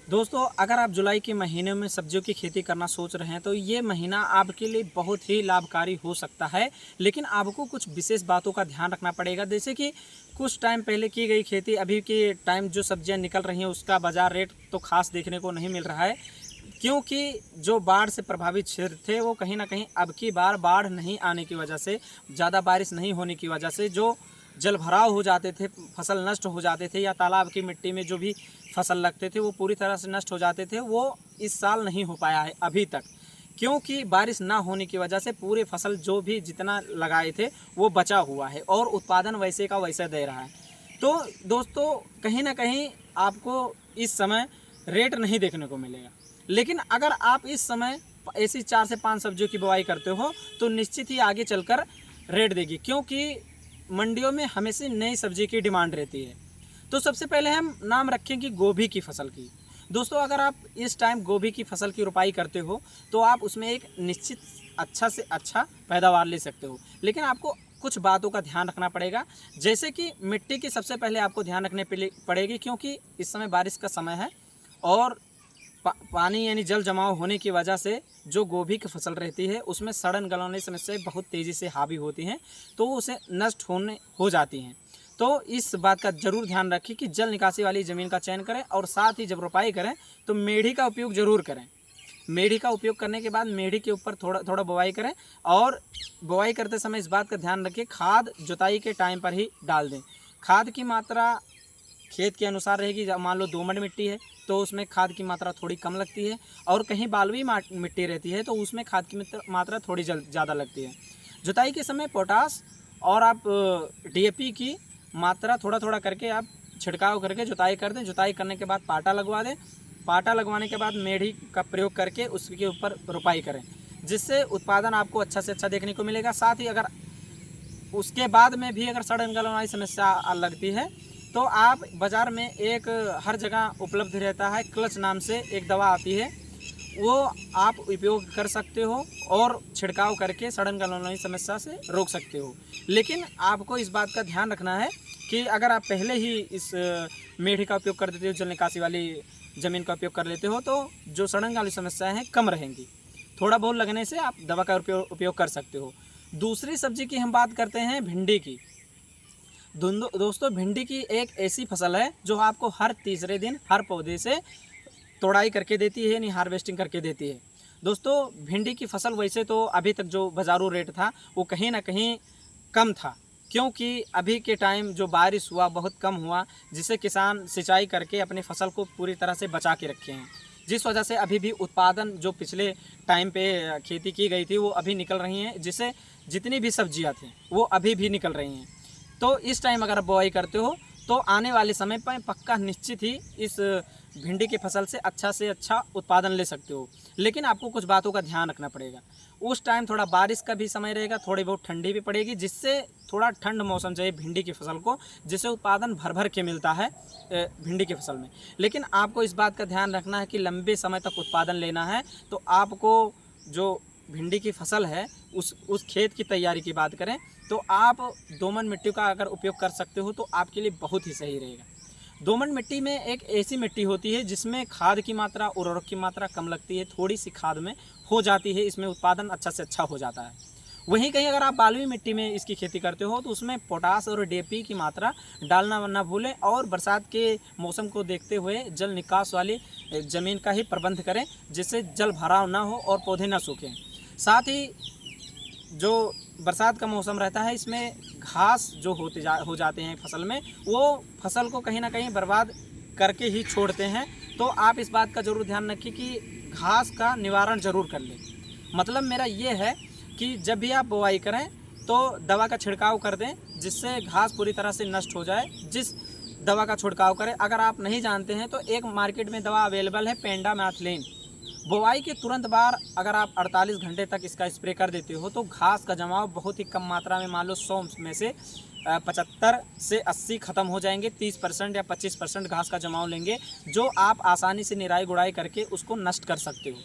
दोस्तों, अगर आप जुलाई के महीने में सब्जियों की खेती करना सोच रहे हैं तो ये महीना आपके लिए बहुत ही लाभकारी हो सकता है। लेकिन आपको कुछ विशेष बातों का ध्यान रखना पड़ेगा, जैसे कि कुछ टाइम पहले की गई खेती, अभी के टाइम जो सब्जियां निकल रही हैं उसका बाज़ार रेट तो खास देखने को नहीं मिल रहा है, क्योंकि जो बाढ़ से प्रभावित क्षेत्र थे वो कहीं ना कहीं अब की बार बाढ़ नहीं आने की वजह से, ज़्यादा बारिश नहीं होने की वजह से जो जल भराव हो जाते थे, फसल नष्ट हो जाते थे, या तालाब की मिट्टी में जो भी फसल लगते थे वो पूरी तरह से नष्ट हो जाते थे, वो इस साल नहीं हो पाया है अभी तक। क्योंकि बारिश ना होने की वजह से पूरे फसल जो भी जितना लगाए थे वो बचा हुआ है और उत्पादन वैसे का वैसे दे रहा है। तो दोस्तों, कहीं ना कहीं आपको इस समय रेट नहीं देखने को मिलेगा। लेकिन अगर आप इस समय ऐसी 4 से 5 सब्जियों की बुवाई करते हो तो निश्चित ही आगे चलकर रेट देगी, क्योंकि मंडियों में हमेशा नई सब्जी की डिमांड रहती है। तो सबसे पहले हम नाम रखेंगे गोभी की फसल की। दोस्तों, अगर आप इस टाइम गोभी की फसल की रोपाई करते हो तो आप उसमें एक निश्चित अच्छा से अच्छा पैदावार ले सकते हो। लेकिन आपको कुछ बातों का ध्यान रखना पड़ेगा, जैसे कि मिट्टी की सबसे पहले आपको ध्यान रखने पड़ेगी, क्योंकि इस समय बारिश का समय है और पानी यानी जल जमाव होने की वजह से जो गोभी की फसल रहती है उसमें सड़न गलने समस्याएं बहुत तेज़ी से हावी होती हैं, तो उसे नष्ट होने हो जाती हैं। तो इस बात का ज़रूर ध्यान रखें कि जल निकासी वाली ज़मीन का चयन करें, और साथ ही जब रोपाई करें तो मेढ़ी का उपयोग ज़रूर करें। मेढ़ी का उपयोग करने के बाद मेढ़ी के ऊपर थोड़ा थोड़ा बुवाई करें, और बुवाई करते समय इस बात का ध्यान रखें खाद जुताई के टाइम पर ही डाल दें। खाद की मात्रा खेत के अनुसार रहेगी। मान लो दोमट मिट्टी है तो उसमें खाद की मात्रा थोड़ी कम लगती है, और कहीं बालुई मिट्टी रहती है तो उसमें खाद की मात्रा थोड़ी ज़्यादा लगती है। जुताई के समय पोटास और आप डीएपी की मात्रा थोड़ा थोड़ा करके आप छिड़काव करके जुताई कर दें। जुताई करने के बाद पाटा लगवा दें। पाटा लगवाने के बाद मेढ़ी का प्रयोग करके उसके ऊपर रोपाई करें, जिससे उत्पादन आपको अच्छा से अच्छा देखने को मिलेगा। साथ ही अगर उसके बाद में भी अगर सड़न गलन वाली समस्या लगती है तो आप बाज़ार में एक हर जगह उपलब्ध रहता है, क्लच नाम से एक दवा आती है, वो आप उपयोग कर सकते हो और छिड़काव करके सड़न गलन वाली समस्या से रोक सकते हो। लेकिन आपको इस बात का ध्यान रखना है कि अगर आप पहले ही इस मेढ़ी का उपयोग कर देते हो, जल निकासी वाली ज़मीन का उपयोग कर लेते हो, तो जो सड़न वाली समस्याएं हैं कम रहेंगी। थोड़ा बहुत लगने से आप दवा का उपयोग कर सकते हो। दूसरी सब्जी की हम बात करते हैं भिंडी की। दोस्तों, भिंडी की एक ऐसी फसल है जो आपको हर तीसरे दिन हर पौधे से तोड़ाई करके देती है, यानी हार्वेस्टिंग करके देती है। दोस्तों, भिंडी की फसल वैसे तो अभी तक जो बाज़ारू रेट था वो कहीं ना कहीं कम था, क्योंकि अभी के टाइम जो बारिश हुआ बहुत कम हुआ, जिससे किसान सिंचाई करके अपनी फसल को पूरी तरह से बचा के रखे हैं, जिस वजह से अभी भी उत्पादन जो पिछले टाइम पे खेती की गई थी वो अभी निकल रही हैं, जिससे जितनी भी सब्जियां थी वो अभी भी निकल रही हैं। तो इस टाइम अगर आप बुआई करते हो तो आने वाले समय पर पक्का निश्चित ही इस भिंडी की फसल से अच्छा उत्पादन ले सकते हो। लेकिन आपको कुछ बातों का ध्यान रखना पड़ेगा। उस टाइम थोड़ा बारिश का भी समय रहेगा, थोड़ी बहुत ठंडी भी पड़ेगी, जिससे थोड़ा ठंड मौसम चाहिए भिंडी की फसल को, जिससे उत्पादन भर भर के मिलता है भिंडी की फसल में। लेकिन आपको इस बात का ध्यान रखना है कि लंबे समय तक उत्पादन लेना है, तो आपको जो भिंडी की फसल है उस खेत की तैयारी की बात करें तो आप दोमट मिट्टी का अगर उपयोग कर सकते हो तो आपके लिए बहुत ही सही रहेगा। दोमट मिट्टी में एक ऐसी मिट्टी होती है जिसमें खाद की मात्रा, उर्वरक की मात्रा कम लगती है, थोड़ी सी खाद में हो जाती है, इसमें उत्पादन अच्छा से अच्छा हो जाता है। वहीं कहीं अगर आप बालुई मिट्टी में इसकी खेती करते हो तो उसमें पोटास और डीएपी की मात्रा डालना ना भूलें, और बरसात के मौसम को देखते हुए जल निकास वाली ज़मीन का ही प्रबंध करें, जिससे जल भराव ना हो और पौधे ना सूखें। साथ ही जो बरसात का मौसम रहता है इसमें घास जो हो जाते हैं फसल में, वो फसल को कहीं ना कहीं बर्बाद करके ही छोड़ते हैं। तो आप इस बात का ज़रूर ध्यान रखें कि घास का निवारण ज़रूर कर लें। मतलब मेरा ये है कि जब भी आप बुआई करें तो दवा का छिड़काव कर दें, जिससे घास पूरी तरह से नष्ट हो जाए। जिस दवा का छिड़काव करें, अगर आप नहीं जानते हैं तो एक मार्केट में दवा अवेलेबल है, पेंडामेथलिन। बुवाई के तुरंत बाद अगर आप 48 घंटे तक इसका स्प्रे कर देते हो तो घास का जमाव बहुत ही कम मात्रा में, मान लो 100 में से 75 से 80 ख़त्म हो जाएंगे। 30% या 25% घास का जमाव लेंगे, जो आप आसानी से निराई गुड़ाई करके उसको नष्ट कर सकते हो।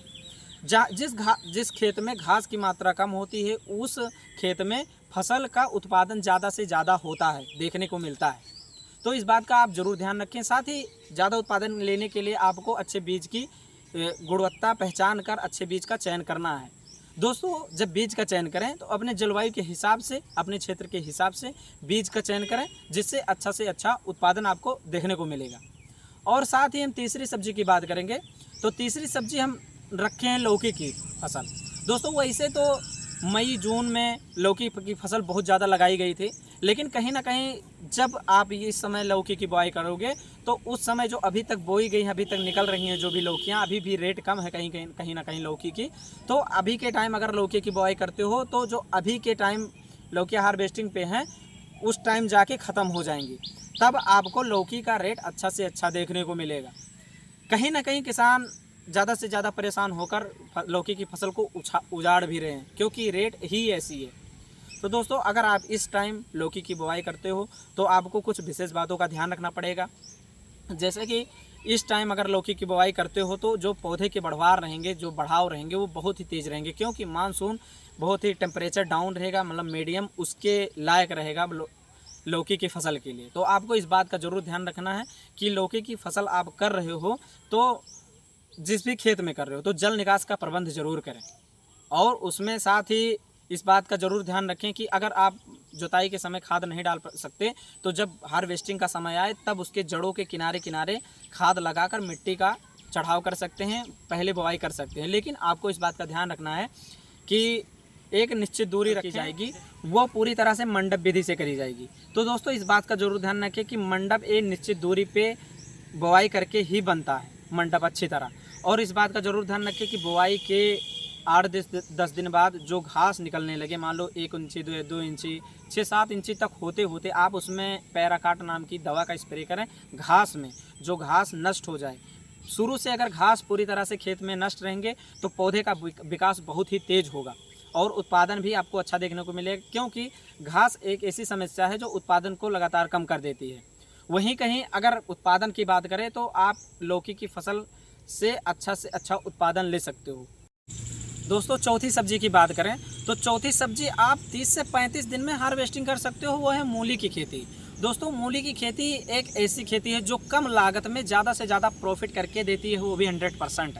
जिस खेत में घास की मात्रा कम होती है उस खेत में फसल का उत्पादन ज़्यादा से ज़्यादा होता है, देखने को मिलता है। तो इस बात का आप ज़रूर ध्यान रखें। साथ ही ज़्यादा उत्पादन लेने के लिए आपको अच्छे बीज की गुणवत्ता पहचान कर अच्छे बीज का चयन करना है। दोस्तों, जब बीज का चयन करें तो अपने जलवायु के हिसाब से, अपने क्षेत्र के हिसाब से बीज का चयन करें, जिससे अच्छा से अच्छा उत्पादन आपको देखने को मिलेगा। और साथ ही हम तीसरी सब्जी की बात करेंगे। तो तीसरी सब्जी हम रखे हैं लौकी की फसल। दोस्तों, वैसे तो मई जून में लौकी की फसल बहुत ज़्यादा लगाई गई थी, लेकिन कहीं ना कहीं जब आप इस समय लौकी की बुआई करोगे तो उस समय जो अभी तक बोई गई हैं, अभी तक निकल रही हैं जो भी लौकियाँ, अभी भी रेट कम है कहीं ना कहीं लौकी की। तो अभी के टाइम अगर लौकी की बुआई करते हो तो जो अभी के टाइम लौकी हार्वेस्टिंग पे हैं उस टाइम जाके ख़त्म हो जाएंगी, तब आपको लौकी का रेट अच्छा से अच्छा देखने को मिलेगा। कहीं ना कहीं किसान ज़्यादा से ज़्यादा परेशान होकर लौकी की फसल को उजाड़ भी रहे हैं, क्योंकि रेट ही ऐसी है। तो दोस्तों, अगर आप इस टाइम लौकी की बुआई करते हो तो आपको कुछ विशेष बातों का ध्यान रखना पड़ेगा। जैसे कि इस टाइम अगर लौकी की बुआई करते हो तो जो पौधे के बढ़वार रहेंगे, जो बढ़ाव रहेंगे, वो बहुत ही तेज़ रहेंगे, क्योंकि मानसून बहुत ही टेम्परेचर डाउन रहेगा, मतलब मीडियम उसके लायक रहेगा लौकी की फसल के लिए। तो आपको इस बात का ज़रूर ध्यान रखना है कि लौकी की फसल आप कर रहे हो तो जिस भी खेत में कर रहे हो तो जल निकास का प्रबंध ज़रूर करें। और उसमें साथ ही इस बात का ज़रूर ध्यान रखें कि अगर आप जुताई के समय खाद नहीं डाल सकते तो जब हार्वेस्टिंग का समय आए तब उसके जड़ों के किनारे किनारे खाद लगाकर मिट्टी का चढ़ाव कर सकते हैं, पहले बुआई कर सकते हैं। लेकिन आपको इस बात का ध्यान रखना है कि एक निश्चित दूरी रखी जाएगी, वो पूरी तरह से मंडप विधि से करी जाएगी। तो दोस्तों, इस बात का ज़रूर ध्यान रखें कि मंडप एक निश्चित दूरी पे बुआई करके ही बनता है मंडप अच्छी तरह। और इस बात का ज़रूर ध्यान रखें कि बुआई के 8-10 दिन बाद जो घास निकलने लगे, मान लो 1 इंची 2 इंची 6-7 इंची तक होते होते आप उसमें पैराकाट नाम की दवा का स्प्रे करें घास में, जो घास नष्ट हो जाए। शुरू से अगर घास पूरी तरह से खेत में नष्ट रहेंगे तो पौधे का विकास बहुत ही तेज़ होगा और उत्पादन भी आपको अच्छा देखने को मिलेगा, क्योंकि घास एक ऐसी समस्या है जो उत्पादन को लगातार कम कर देती है। वहीं कहीं अगर उत्पादन की बात करें तो आप लौकी की फसल से अच्छा उत्पादन ले सकते हो। दोस्तों, चौथी सब्जी की बात करें तो चौथी सब्जी आप 30 से 35 दिन में हार्वेस्टिंग कर सकते हो, वो है मूली की खेती। दोस्तों, मूली की खेती एक ऐसी खेती है जो कम लागत में ज़्यादा से ज़्यादा प्रॉफिट करके देती है, वो भी 100%।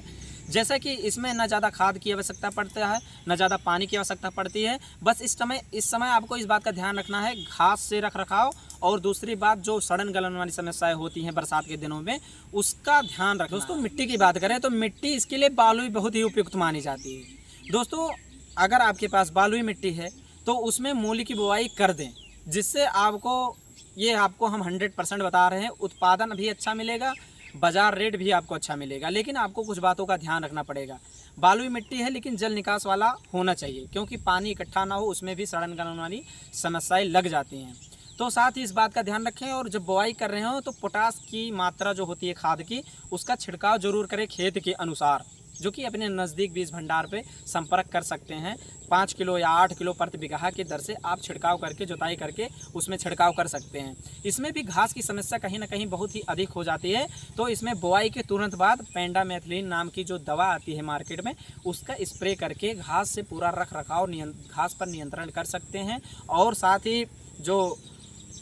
जैसा कि इसमें न ज़्यादा खाद की आवश्यकता पड़ता है, न ज़्यादा पानी की आवश्यकता पड़ती है। बस इस समय आपको इस बात का ध्यान रखना है घास से रख रखाव, और दूसरी बात जो सड़न गलन वाली समस्याएं होती हैं बरसात के दिनों में, उसका ध्यान रखना। दोस्तों, मिट्टी की बात करें तो मिट्टी इसके लिए बालुई बहुत ही उपयुक्त मानी जाती है। दोस्तों, अगर आपके पास बालुई मिट्टी है तो उसमें मूली की बुआई कर दें, जिससे आपको हम 100% बता रहे हैं, उत्पादन भी अच्छा मिलेगा, बाज़ार रेट भी आपको अच्छा मिलेगा। लेकिन आपको कुछ बातों का ध्यान रखना पड़ेगा। बालुई मिट्टी है लेकिन जल निकास वाला होना चाहिए, क्योंकि पानी इकट्ठा ना हो, उसमें भी सड़न गलन वाली समस्याएं लग जाती हैं। तो साथ ही इस बात का ध्यान रखें, और जब बुआई कर रहे हो तो पोटास की मात्रा जो होती है खाद की, उसका छिड़काव जरूर करें खेत के अनुसार, जो कि अपने नज़दीक बीज भंडार पे संपर्क कर सकते हैं। 5 किलो या 8 किलो प्रति बीघा की दर से आप छिड़काव करके, जुताई करके उसमें छिड़काव कर सकते हैं। इसमें भी घास की समस्या कहीं ना कहीं बहुत ही अधिक हो जाती है, तो इसमें बुआई के तुरंत बाद पेंडामेथिलीन नाम की जो दवा आती है मार्केट में, उसका स्प्रे करके घास से पूरा रख रखाव, घास पर नियंत्रण कर सकते हैं। और साथ ही जो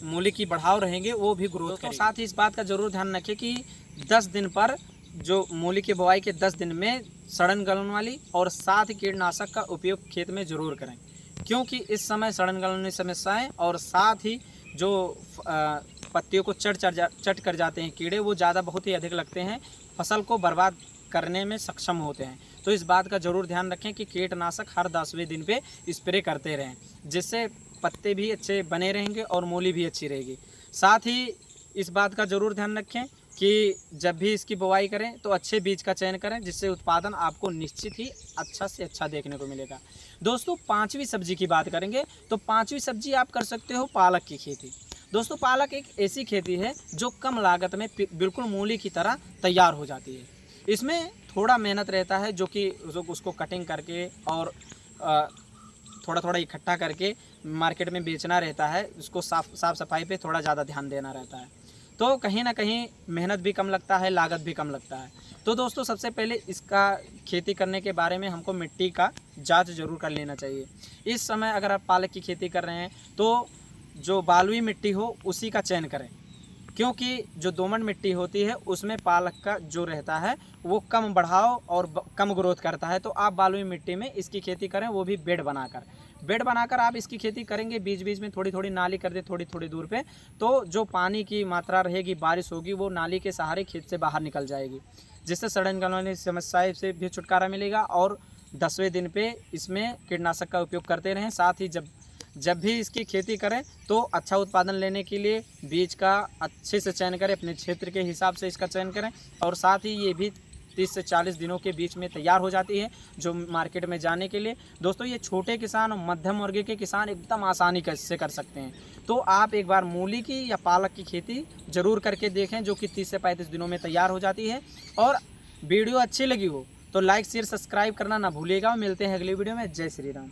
मूली की बढ़ाव रहेंगे वो भी ग्रोथ करेंगे। साथ ही इस बात का ज़रूर ध्यान रखें कि 10 दिन पर, जो मूली की बुआई के 10 दिन में सड़न गलन वाली और साथ ही कीटनाशक का उपयोग खेत में ज़रूर करें, क्योंकि इस समय सड़न गलन की समस्याएँ और साथ ही जो पत्तियों को चट कर जाते हैं कीड़े, वो ज़्यादा बहुत ही अधिक लगते हैं, फसल को बर्बाद करने में सक्षम होते हैं। तो इस बात का ज़रूर ध्यान रखें कि कीटनाशक हर 10वें दिन पे स्प्रे करते रहें, जिससे पत्ते भी अच्छे बने रहेंगे और मूली भी अच्छी रहेगी। साथ ही इस बात का ज़रूर ध्यान रखें कि जब भी इसकी बुआई करें तो अच्छे बीज का चयन करें, जिससे उत्पादन आपको निश्चित ही अच्छा से अच्छा देखने को मिलेगा। दोस्तों, 5वीं सब्जी की बात करेंगे तो 5वीं सब्जी आप कर सकते हो पालक की खेती। दोस्तों, पालक एक ऐसी खेती है जो कम लागत में बिल्कुल मूली की तरह तैयार हो जाती है। इसमें थोड़ा मेहनत रहता है, जो कि उसको कटिंग करके और थोड़ा थोड़ा इकट्ठा करके मार्केट में बेचना रहता है। उसको साफ सफाई पे थोड़ा ज़्यादा ध्यान देना रहता है, तो कहीं ना कहीं मेहनत भी कम लगता है, लागत भी कम लगता है। तो दोस्तों, सबसे पहले इसका खेती करने के बारे में हमको मिट्टी का जांच जरूर कर लेना चाहिए। इस समय अगर आप पालक की खेती कर रहे हैं तो जो बालुई मिट्टी हो उसी का चयन करें, क्योंकि जो दोमट मिट्टी होती है उसमें पालक का जो रहता है वो कम बढ़ाव और कम ग्रोथ करता है। तो आप बलुई मिट्टी में इसकी खेती करें, वो भी बेड बनाकर आप इसकी खेती करेंगे। बीच बीच में थोड़ी थोड़ी नाली कर दे, थोड़ी थोड़ी दूर पे, तो जो पानी की मात्रा रहेगी, बारिश होगी, वो नाली के सहारे खेत से बाहर निकल जाएगी, जिससे सड़न गलन वाली समस्या से भी छुटकारा मिलेगा। और 10वें दिन पे इसमें कीटनाशक का उपयोग करते रहें। साथ ही जब भी इसकी खेती करें तो अच्छा उत्पादन लेने के लिए बीज का अच्छे से चयन करें, अपने क्षेत्र के हिसाब से इसका चयन करें। और साथ ही ये भी 30 से 40 दिनों के बीच में तैयार हो जाती है जो मार्केट में जाने के लिए। दोस्तों, ये छोटे किसान और मध्यम वर्ग के किसान एकदम आसानी से कर सकते हैं। तो आप एक बार मूली की या पालक की खेती ज़रूर करके देखें, जो कि 30 से 35 दिनों में तैयार हो जाती है। और वीडियो अच्छी लगी हो तो लाइक शेयर सब्सक्राइब करना ना भूलिएगा। मिलते हैं अगली वीडियो में। जय श्री राम।